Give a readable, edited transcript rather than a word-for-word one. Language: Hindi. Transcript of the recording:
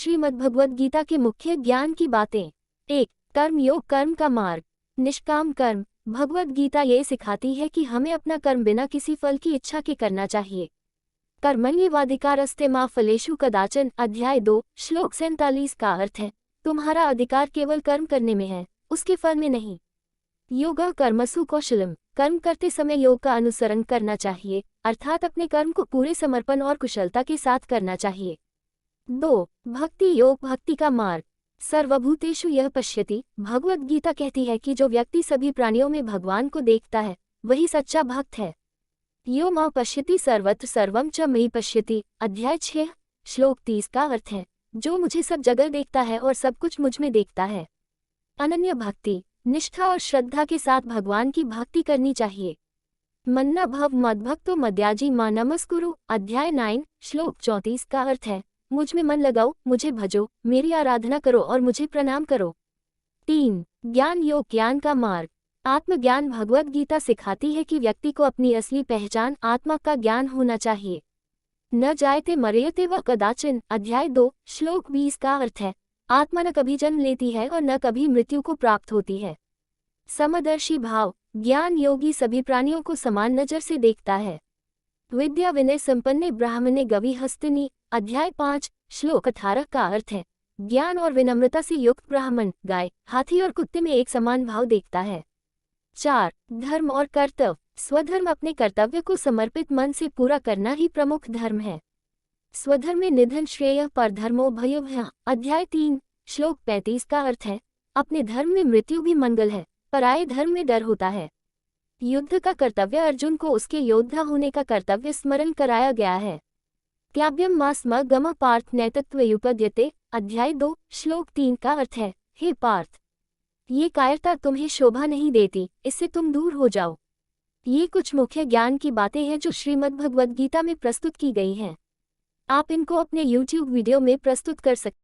श्रीमद्भगवद गीता के मुख्य ज्ञान की बातें। 1. कर्म योग, कर्म का मार्ग। निष्काम कर्म। भगवद गीता ये सिखाती है कि हमें अपना कर्म बिना किसी फल की इच्छा के करना चाहिए। कर्मण्येवाधिकारस्ते मा फलेषु कदाचन। अध्याय 2 श्लोक 47 का अर्थ है, तुम्हारा अधिकार केवल कर्म करने में है, उसके फल में नहीं। योगा कर्मसु कौशलम। कर्म करते समय योग का अनुसरण करना चाहिए, अर्थात अपने कर्म को पूरे समर्पण और कुशलता के साथ करना चाहिए। 2. भक्ति योग, भक्ति का मार्ग। सर्वभूतेषु यः पश्यति। भगवद गीता कहती है कि जो व्यक्ति सभी प्राणियों में भगवान को देखता है, वही सच्चा भक्त है। यो मां पश्यति सर्वत्र सर्वं च मयि पश्यति। अध्याय 6 श्लोक 30 का अर्थ है, जो मुझे सब जगह देखता है और सब कुछ मुझ में देखता है। अनन्य भक्ति। निष्ठा और श्रद्धा के साथ भगवान की भक्ति करनी चाहिए। मन्ना भव मद्भक्तो मद्याजी मां नमस्कुरु। अध्याय 9 श्लोक 34 का अर्थ है, मुझ में मन लगाओ, मुझे भजो, मेरी आराधना करो और मुझे प्रणाम करो। 3. ज्ञान योग, ज्ञान का मार्ग। आत्मज्ञान। भगवद गीता सिखाती है कि व्यक्ति को अपनी असली पहचान आत्मा का ज्ञान होना चाहिए। न जायते मरेयते व कदाचन। अध्याय 2 श्लोक 20 का अर्थ है, आत्मा न कभी जन्म लेती है और न कभी मृत्यु को प्राप्त होती है। समदर्शी भाव। ज्ञान योगी सभी प्राणियों को समान नजर से देखता है। विद्या विनय संपन्ने ब्राह्मणे गवि हस्तिनी। अध्याय 5 श्लोक 18 का अर्थ है, ज्ञान और विनम्रता से युक्त ब्राह्मण गाय, हाथी और कुत्ते में एक समान भाव देखता है। 4. धर्म और कर्तव्य। स्वधर्म। अपने कर्तव्य को समर्पित मन से पूरा करना ही प्रमुख धर्म है। स्वधर्मे निधन श्रेयः परधर्मो भयः। अध्याय 3 श्लोक 35 का अर्थ है, अपने धर्म में मृत्यु भी मंगल है, पराये धर्म में डर होता है। युद्ध का कर्तव्य। अर्जुन को उसके योद्धा होने का कर्तव्य स्मरण कराया गया है। त्याव्यम मा स्म गम पार्थ नैतत्वयुपद्यते। अध्याय 2 श्लोक 3 का अर्थ है, हे पार्थ, ये कायरता तुम्हें शोभा नहीं देती, इससे तुम दूर हो जाओ। ये कुछ मुख्य ज्ञान की बातें हैं जो श्रीमद्भगवद गीता में प्रस्तुत की गई हैं। आप इनको अपने YouTube वीडियो में प्रस्तुत कर सकते हैं।